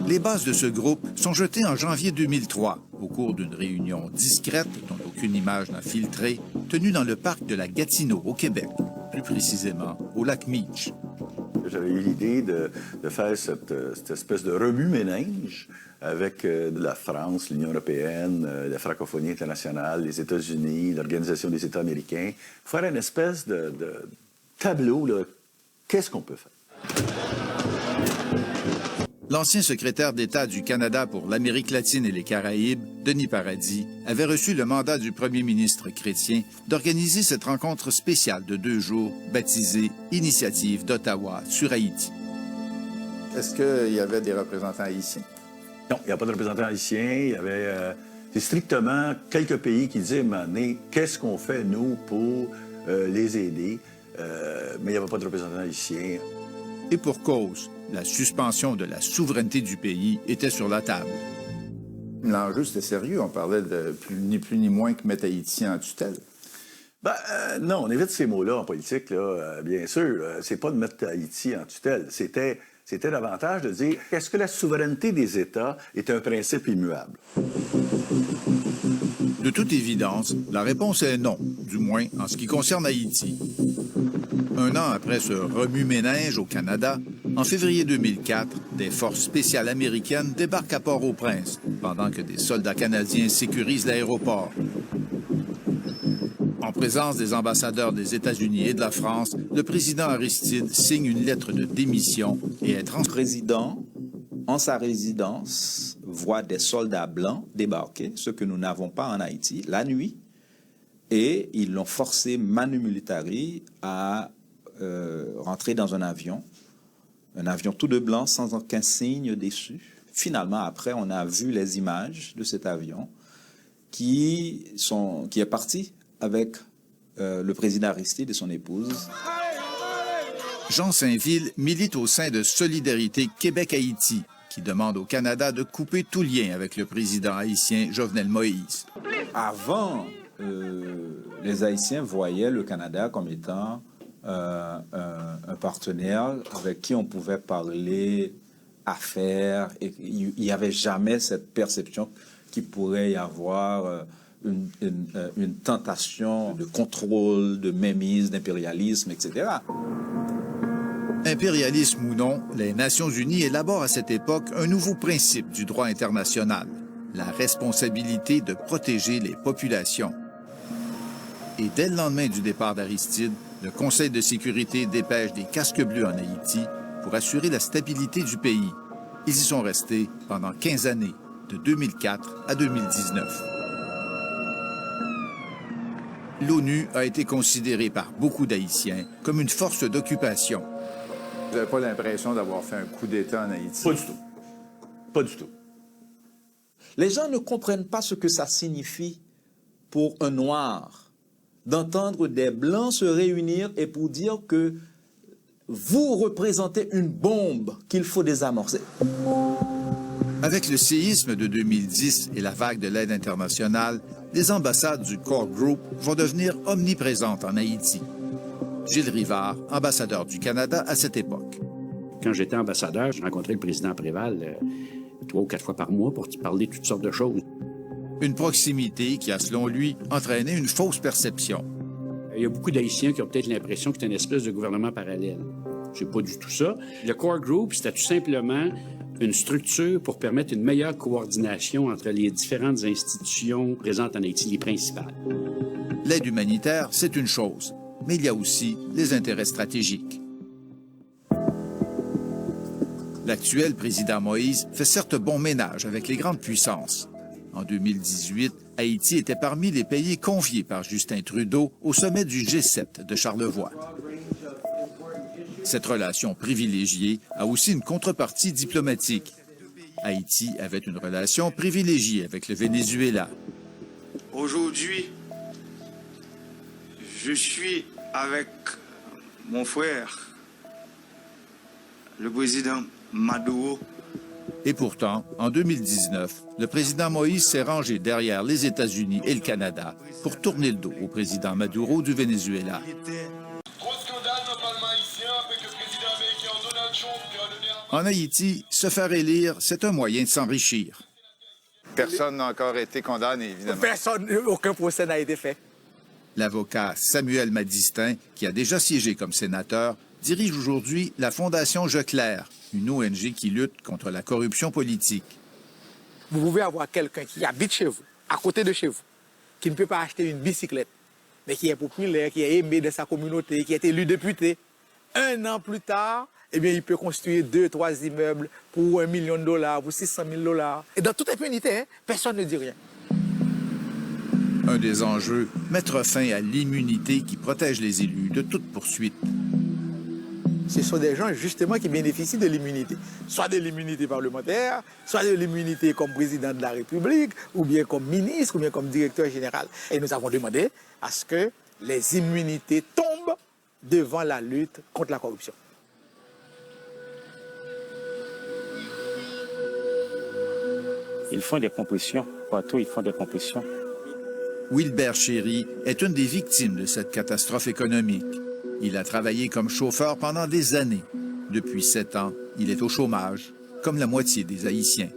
Les bases de ce groupe sont jetées en janvier 2003, au cours d'une réunion discrète, dont aucune image n'a filtré, tenue dans le parc de la Gatineau, au Québec, plus précisément au lac Meech. J'avais eu l'idée de faire cette espèce de remue-ménage avec la France, l'Union européenne, la francophonie internationale, les États-Unis, l'Organisation des États américains, faire une espèce de tableau, là, qu'est-ce qu'on peut faire? L'ancien secrétaire d'État du Canada pour l'Amérique latine et les Caraïbes, Denis Paradis, avait reçu le mandat du premier ministre chrétien d'organiser cette rencontre spéciale de 2 jours baptisée « Initiative d'Ottawa sur Haïti ». Est-ce qu'il y avait des représentants haïtiens? Non, il n'y a pas de représentants haïtiens. Il y avait c'est strictement quelques pays qui disaient, Mané, qu'est-ce qu'on fait, nous, pour les aider? Mais il n'y avait pas de représentants haïtiens. Et pour cause, la suspension de la souveraineté du pays était sur la table. L'enjeu, c'était sérieux. On parlait de ni plus ni moins que mettre Haïti en tutelle. Non, on évite ces mots-là en politique, là, bien sûr. C'est pas de mettre Haïti en tutelle. C'était davantage de dire, est-ce que la souveraineté des États est un principe immuable? De toute évidence, la réponse est non, du moins en ce qui concerne Haïti. 1 an après ce remue-ménage au Canada, en février 2004, des forces spéciales américaines débarquent à Port-au-Prince, pendant que des soldats canadiens sécurisent l'aéroport. En présence des ambassadeurs des États-Unis et de la France, le président Aristide signe une lettre de démission et est Le président, en sa résidence, voit des soldats blancs débarquer, ce que nous n'avons pas en Haïti, la nuit, et ils l'ont forcé manu militari à rentrer dans un avion tout de blanc sans aucun signe dessus. Finalement, après, on a vu les images de cet avion qui est parti avec le président Aristide et son épouse. Jean Saint-Ville milite au sein de Solidarité Québec-Haïti, qui demande au Canada de couper tout lien avec le président haïtien Jovenel Moïse. Avant, les Haïtiens voyaient le Canada comme étant un partenaire avec qui on pouvait parler affaires, et il n'y avait jamais cette perception qu'il pourrait y avoir une tentation de contrôle, de mainmise, d'impérialisme, etc. Impérialisme ou non, les Nations unies élaborent à cette époque un nouveau principe du droit international, la responsabilité de protéger les populations. Et dès le lendemain du départ d'Aristide, le Conseil de sécurité dépêche des casques bleus en Haïti pour assurer la stabilité du pays. Ils y sont restés pendant 15 années, de 2004 à 2019. L'ONU a été considérée par beaucoup d'Haïtiens comme une force d'occupation. Vous n'avez pas l'impression d'avoir fait un coup d'État en Haïti? Pas du tout. Pas du tout. Les gens ne comprennent pas ce que ça signifie pour un Noir d'entendre des Blancs se réunir et pour dire que vous représentez une bombe qu'il faut désamorcer. Avec le séisme de 2010 et la vague de l'aide internationale, les ambassades du Core Group vont devenir omniprésentes en Haïti. Gilles Rivard, ambassadeur du Canada à cette époque. Quand j'étais ambassadeur, je rencontrais le président Préval 3 ou 4 fois par mois pour parler de toutes sortes de choses. Une proximité qui a, selon lui, entraîné une fausse perception. Il y a beaucoup d'Haïtiens qui ont peut-être l'impression que c'est une espèce de gouvernement parallèle. C'est pas du tout ça. Le Core Group, c'était tout simplement une structure pour permettre une meilleure coordination entre les différentes institutions présentes en Haïti, les principales. L'aide humanitaire, c'est une chose, mais il y a aussi les intérêts stratégiques. L'actuel président Moïse fait certes bon ménage avec les grandes puissances. En 2018, Haïti était parmi les pays conviés par Justin Trudeau au sommet du G7 de Charlevoix. Cette relation privilégiée a aussi une contrepartie diplomatique. Haïti avait une relation privilégiée avec le Venezuela. Aujourd'hui, je suis avec mon frère, le président Maduro. Et pourtant, en 2019, le président Moïse s'est rangé derrière les États-Unis et le Canada pour tourner le dos au président Maduro du Venezuela. Gros scandale dans le Parlement haïtien avec le président américain Donald Trump qui a donné En Haïti, se faire élire, c'est un moyen de s'enrichir. Personne n'a encore été condamné, évidemment. Personne, aucun procès n'a été fait. L'avocat Samuel Madistin, qui a déjà siégé comme sénateur, dirige aujourd'hui la Fondation Je Claire, une ONG qui lutte contre la corruption politique. Vous pouvez avoir quelqu'un qui habite chez vous, à côté de chez vous, qui ne peut pas acheter une bicyclette, mais qui est populaire, qui est aimé de sa communauté, qui est élu député. 1 an plus tard, eh bien, il peut construire 2, 3 immeubles pour $1 million, pour $600 000. Et dans toute impunité, personne ne dit rien. Un des enjeux, mettre fin à l'immunité qui protège les élus de toute poursuite. Ce sont des gens justement qui bénéficient de l'immunité. Soit de l'immunité parlementaire, soit de l'immunité comme président de la République, ou bien comme ministre, ou bien comme directeur général. Et nous avons demandé à ce que les immunités tombent devant la lutte contre la corruption. Ils font des compressions. Partout, ils font des compressions. Wilbert Chéry est une des victimes de cette catastrophe économique. Il a travaillé comme chauffeur pendant des années. Depuis 7 ans, il est au chômage, comme la moitié des Haïtiens.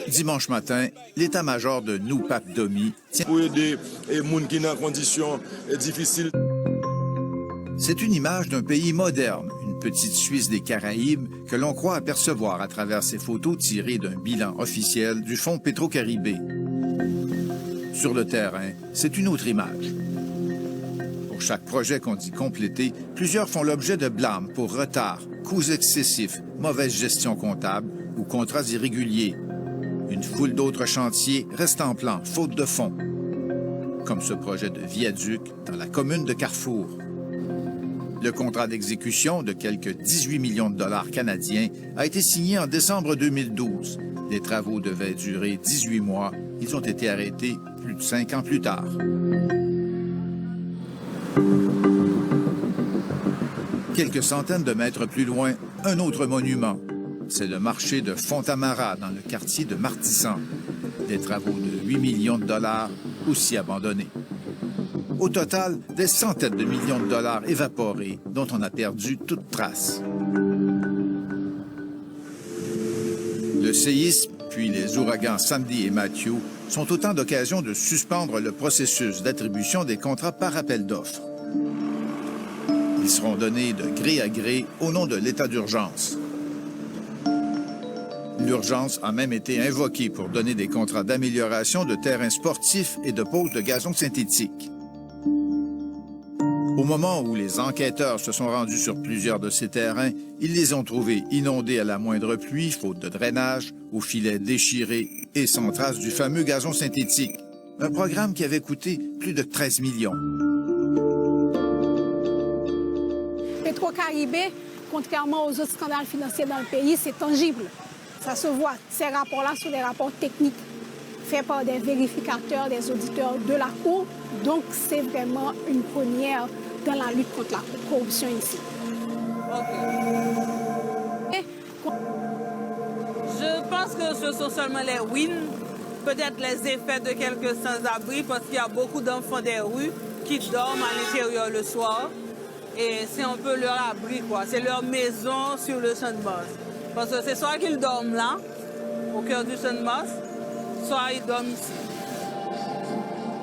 Dimanche matin, l'état-major de Noupac Domi tient... Pour aider les gens qui sont en conditions difficiles. C'est une image d'un pays moderne, une petite Suisse des Caraïbes que l'on croit apercevoir à travers ces photos tirées d'un bilan officiel du Fonds Petro-Caribé. Sur le terrain, c'est une autre image. Pour chaque projet qu'on dit compléter, plusieurs font l'objet de blâmes pour retard, coûts excessifs, mauvaise gestion comptable ou contrats irréguliers. Une foule d'autres chantiers restent en plan, faute de fonds. Comme ce projet de viaduc dans la commune de Carrefour. Le contrat d'exécution de quelques 18 millions de dollars canadiens a été signé en décembre 2012. Les travaux devaient durer 18 mois. Ils ont été arrêtés plus de 5 ans plus tard. Quelques centaines de mètres plus loin, un autre monument. C'est le marché de Fontamara, dans le quartier de Martissan. Des travaux de 8 millions de dollars, aussi abandonnés. Au total, des centaines de millions de dollars évaporés, dont on a perdu toute trace. Le séisme, puis les ouragans Sandy et Matthew, sont autant d'occasions de suspendre le processus d'attribution des contrats par appel d'offres. Ils seront donnés de gré à gré au nom de l'état d'urgence. L'urgence a même été invoquée pour donner des contrats d'amélioration de terrains sportifs et de pôles de gazon synthétique. Au moment où les enquêteurs se sont rendus sur plusieurs de ces terrains, ils les ont trouvés inondés à la moindre pluie, faute de drainage, aux filets déchirés et sans trace du fameux gazon synthétique. Un programme qui avait coûté plus de 13 millions. Petro-Caribé, contrairement aux autres scandales financiers dans le pays, c'est tangible. Ça se voit. Ces rapports-là sont des rapports techniques faits par des vérificateurs, des auditeurs de la Cour. Donc, c'est vraiment une première dans la lutte contre la corruption ici. Je pense que ce sont seulement les wins, peut-être les effets de quelques sans-abri, parce qu'il y a beaucoup d'enfants des rues qui dorment à l'intérieur le soir. Et c'est un peu leur abri, quoi. C'est leur maison sur le Champ de Mars. Parce que c'est soit qu'ils dorment là, au cœur du Champ de Mars, soit ils dorment ici.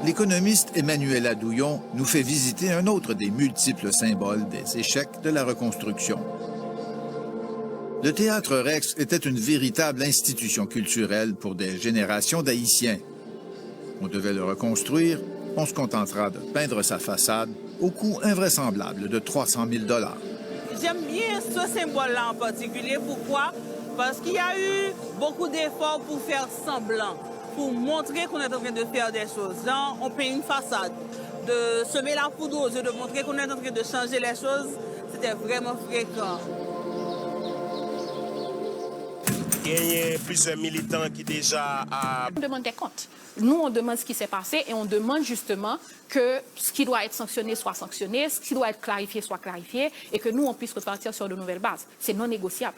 L'économiste Emmanuel Adouillon nous fait visiter un autre des multiples symboles des échecs de la reconstruction. Le Théâtre Rex était une véritable institution culturelle pour des générations d'Haïtiens. On devait le reconstruire, on se contentera de peindre sa façade au coût invraisemblable de 300 000 $. J'aime bien ce symbole-là en particulier. Pourquoi? Parce qu'il y a eu beaucoup d'efforts pour faire semblant, pour montrer qu'on est en train de faire des choses. Là, on peint une façade, de semer la poudre aux yeux, de montrer qu'on est en train de changer les choses, c'était vraiment fréquent. Il y a plusieurs militants qui déjà... On demande des comptes. Nous, on demande ce qui s'est passé et on demande justement que ce qui doit être sanctionné soit sanctionné, ce qui doit être clarifié soit clarifié et que nous, on puisse repartir sur de nouvelles bases. C'est non négociable.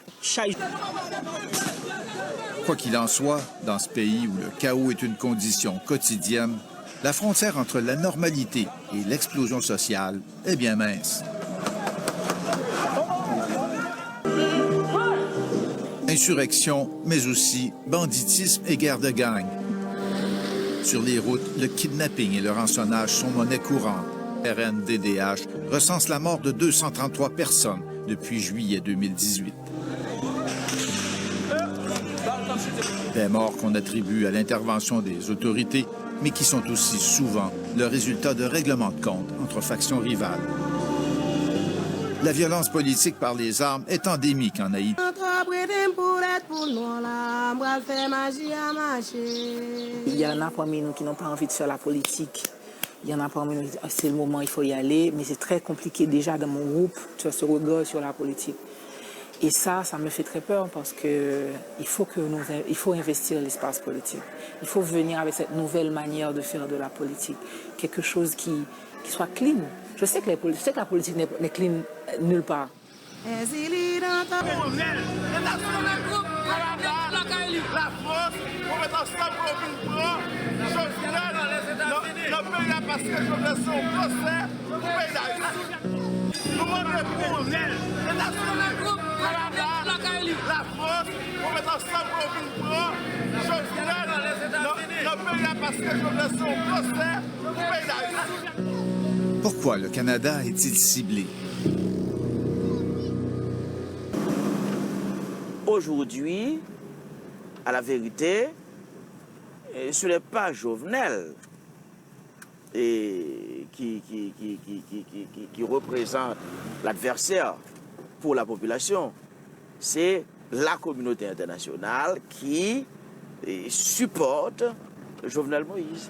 Quoi qu'il en soit, dans ce pays où le chaos est une condition quotidienne, la frontière entre la normalité et l'explosion sociale est bien mince. Insurrection, mais aussi banditisme et guerre de gang. Sur les routes, le kidnapping et le rançonnage sont monnaie courante. RNDDH recense la mort de 233 personnes depuis juillet 2018. Des morts qu'on attribue à l'intervention des autorités, mais qui sont aussi souvent le résultat de règlements de compte entre factions rivales. La violence politique par les armes est endémique en Haïti. Il y en a parmi nous qui n'ont pas envie de faire la politique. Il y en a parmi nous qui disent c'est le moment, il faut y aller. Mais c'est très compliqué déjà dans mon groupe de faire ce regard sur la politique. Et ça me fait très peur parce qu'il faut investir l'espace politique. Il faut venir avec cette nouvelle manière de faire de la politique. Quelque chose qui soit clean. Je sais que la politique n'est clean nulle part. Pourquoi le Canada est-il ciblé? Aujourd'hui, à la vérité, ce n'est pas Jovenel qui représente l'adversaire pour la population. C'est la communauté internationale qui supporte Jovenel Moïse.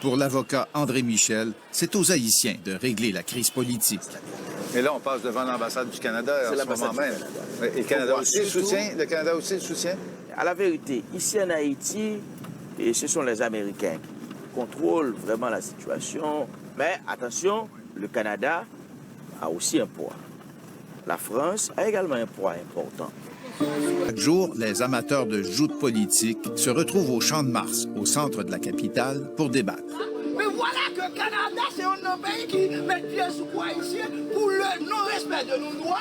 Pour l'avocat André Michel, c'est aux Haïtiens de régler la crise politique. Et là, on passe devant l'ambassade du Canada en ce moment même. Et le Canada aussi le soutient? À la vérité, ici en Haïti, ce sont les Américains qui contrôlent vraiment la situation. Mais attention, le Canada a aussi un poids. La France a également un poids important. Chaque jour, les amateurs de joutes politiques se retrouvent au Champ de Mars, au centre de la capitale, pour débattre. Mais voilà que le Canada, c'est un pays qui met pied sous quoi ici pour le non-respect de nos droits.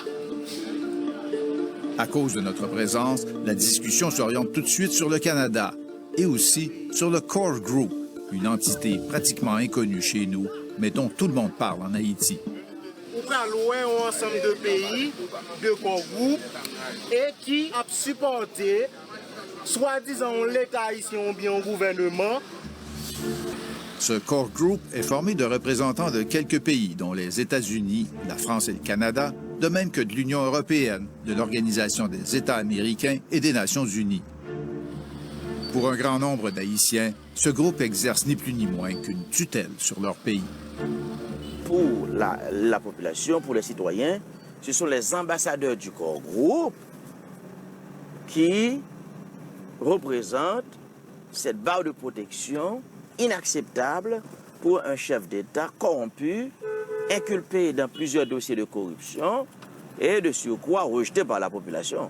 À cause de notre présence, la discussion s'oriente tout de suite sur le Canada et aussi sur le Core Group, une entité pratiquement inconnue chez nous, mais dont tout le monde parle en Haïti. On prend loin un ensemble de pays, de Core Group, et qui a supporté, soi-disant, l'État haïtien ou bien le gouvernement. Ce Core Group est formé de représentants de quelques pays, dont les États-Unis, la France et le Canada, de même que de l'Union européenne, de l'Organisation des États américains et des Nations unies. Pour un grand nombre d'Haïtiens, ce groupe exerce ni plus ni moins qu'une tutelle sur leur pays. Pour la population, pour les citoyens, ce sont les ambassadeurs du Core Group qui représentent cette barre de protection inacceptable pour un chef d'État corrompu, inculpé dans plusieurs dossiers de corruption et de surcroît rejeté par la population.